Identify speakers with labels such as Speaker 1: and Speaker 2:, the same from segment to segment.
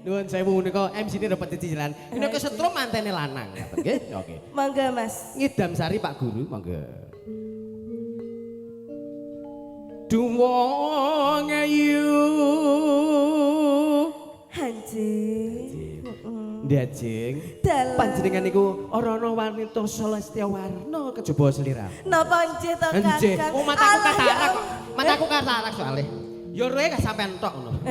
Speaker 1: Nuwun sewu menika MC-ne dapat cicilan. Ini kesetrum mantene lanang ngoten nggih. Oke.
Speaker 2: Mangga Mas.
Speaker 1: Ngidam sari Pak Guru, mangga. Duwong ayu.
Speaker 2: Anjing.
Speaker 1: Ndajeng.
Speaker 2: Dalam.
Speaker 1: Panjenengan niku ana wanita Selestia Warna kejaba selira.
Speaker 2: Napa nggih to Kakang?
Speaker 1: Nggih. Oh mataku
Speaker 2: Alah, ya
Speaker 1: katarak kok.
Speaker 2: Allah.
Speaker 1: Mataku katarak soalé. Ya roe gak sampean tok ngono.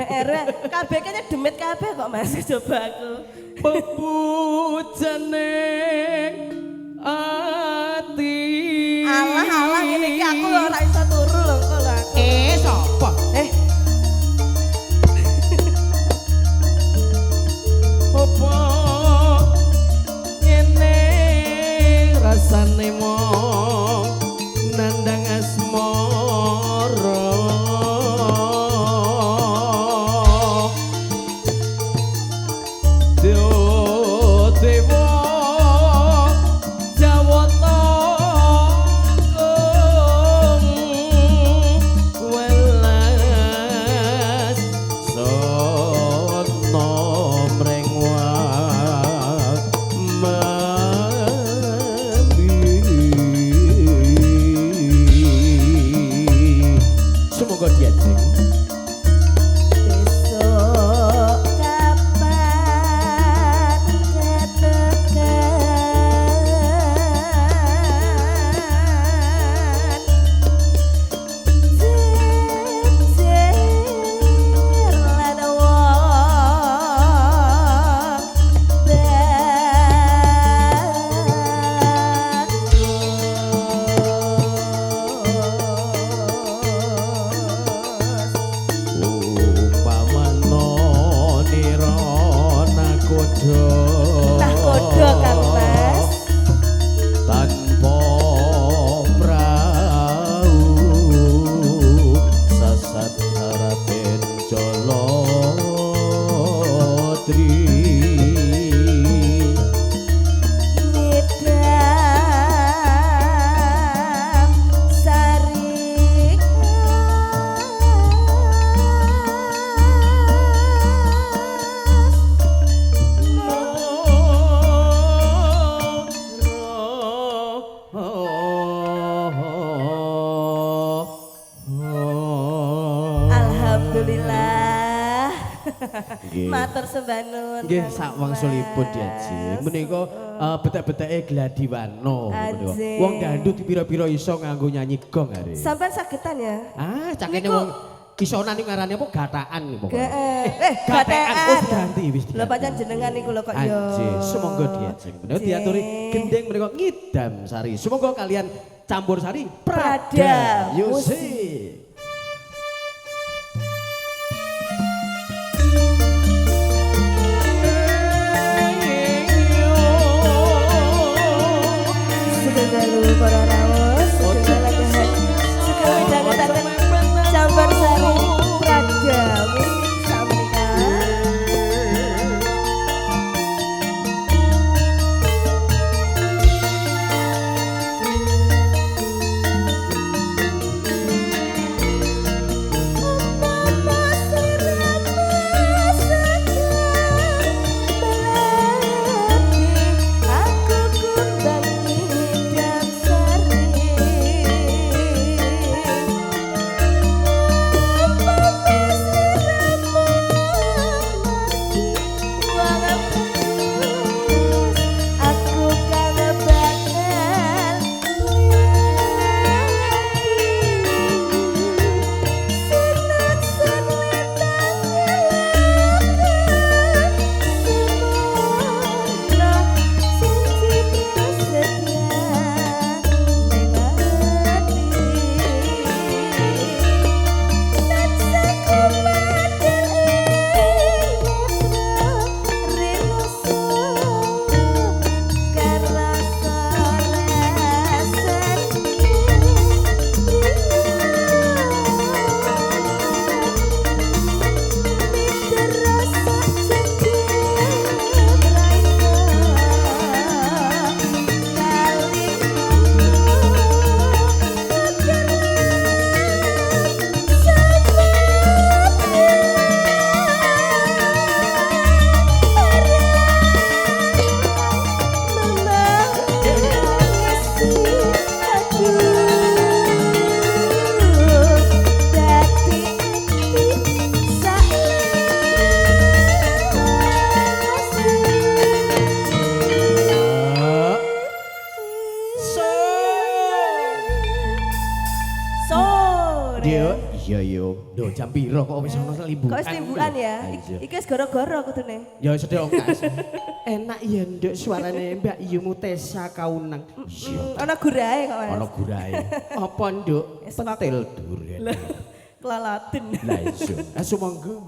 Speaker 2: Kabeh kene demit kabeh kok Mas coba aku.
Speaker 1: Bebujane ati.
Speaker 2: Alah ngene iki aku ora iso turu lho kok lho aku.
Speaker 1: Sapa? Apa ngene rasane mong nandang asmara. Dewa Jawata welas sono mrengwak mambi. Semoga diajeng.
Speaker 2: Besok kapan ketekan Jenjer lan wong
Speaker 1: Umpamana nirana kodha
Speaker 2: Nakoda Kang Mas
Speaker 1: tanpa prau sasat harapen colotri
Speaker 2: Nidam saring Alhamdulillah.
Speaker 1: Nggih.
Speaker 2: Matur sembah nuwun.
Speaker 1: Nggih
Speaker 2: Kang
Speaker 1: sak wangsulipun
Speaker 2: Mas.
Speaker 1: diajeng menika betek-beteke Gladiwana menika.
Speaker 2: Ajeng.
Speaker 1: Wong dangdut pira-pira iso nganggo nyanyi gong are.
Speaker 2: Sampai sagetan ya?
Speaker 1: Cakene
Speaker 2: Niku-
Speaker 1: wong isonan niku ngarane apa gataan niku pokoknya.
Speaker 2: Gatean.
Speaker 1: Oh ganti wis.
Speaker 2: Lho pancen jenengan niku lho kok ya.
Speaker 1: Ajeng, semoga diajeng. Menika
Speaker 2: Ajeng.
Speaker 1: diaturi gendeng menika ngidam sari. Semoga kalian campur sari
Speaker 2: Prada
Speaker 1: Prada
Speaker 2: Musik.
Speaker 1: Musik.
Speaker 2: Sugeng dalu para rawuh, sugeng lagahan. Sugeng midhangetaken campur sari Prada Musik samenika. Aku kumbang idam sari
Speaker 1: jam piro kok wis ana limbukan.
Speaker 2: Kok limbukan ya? Iki wis goro-goro kudune.
Speaker 1: Ya wis dongkas. Enak ya nduk suarane Mbak Yu Mutesa Kaunang. Iya.
Speaker 2: Ana gurahe kok Mas.
Speaker 1: Ana gurahe. Apa nduk? Pentil duren.
Speaker 2: Kelalaten.
Speaker 1: Lah iya. Asu monggo.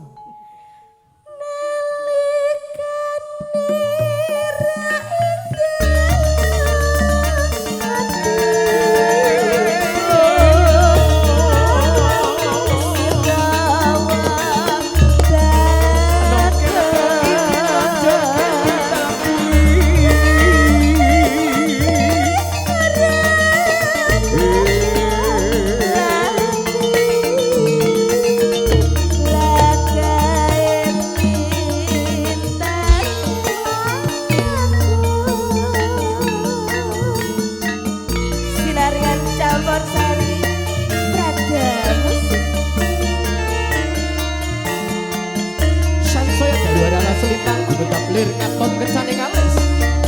Speaker 1: Lir katon kersane ngalis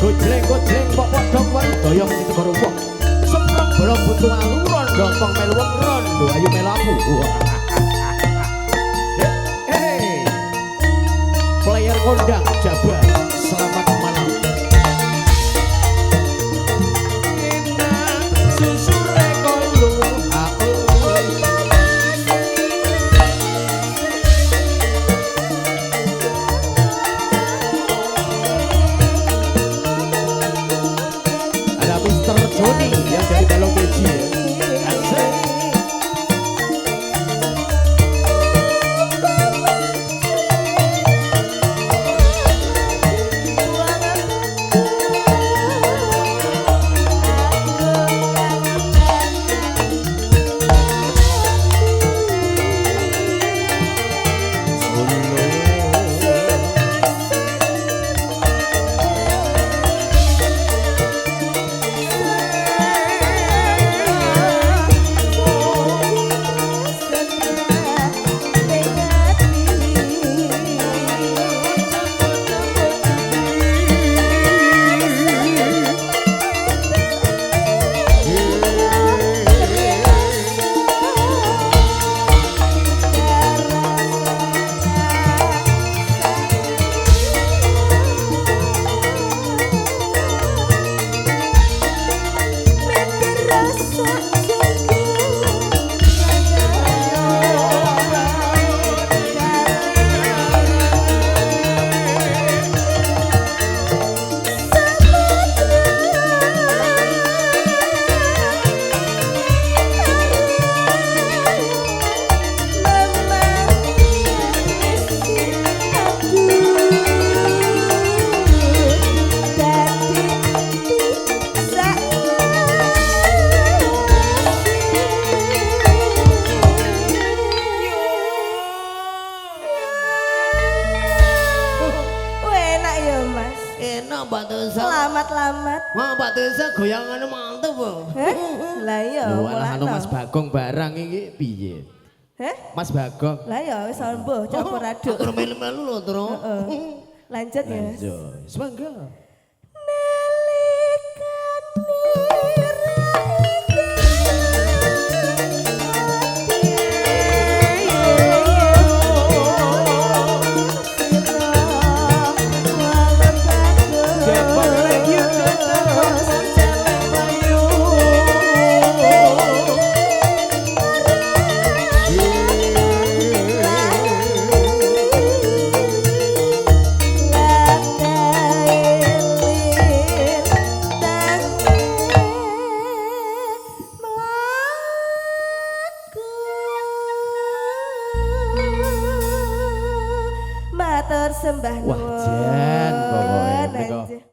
Speaker 1: gojleng-gojleng pokok dokwan doyong itu baru wong semprong bolong butuh aluron dompong melu wong rondo ayo melu aku hey player kondang Jabar selamat malam susure koyo Joni yang dari Balong Beji ya. Asik. Mbak Tessa.
Speaker 2: Selamat.
Speaker 1: Wah, Mbak Tessa goyangannya mantep, Bu.
Speaker 2: Lah iya,
Speaker 1: malah anu Mas Bagong barang iki piye? Mas Bagong.
Speaker 2: Lah ya wis mbuh campur aduk.
Speaker 1: Atur melu-melu lho, Tru.
Speaker 2: Lanjut ya.
Speaker 1: Lanjut. Semangga.
Speaker 2: Matur sembah nuwun.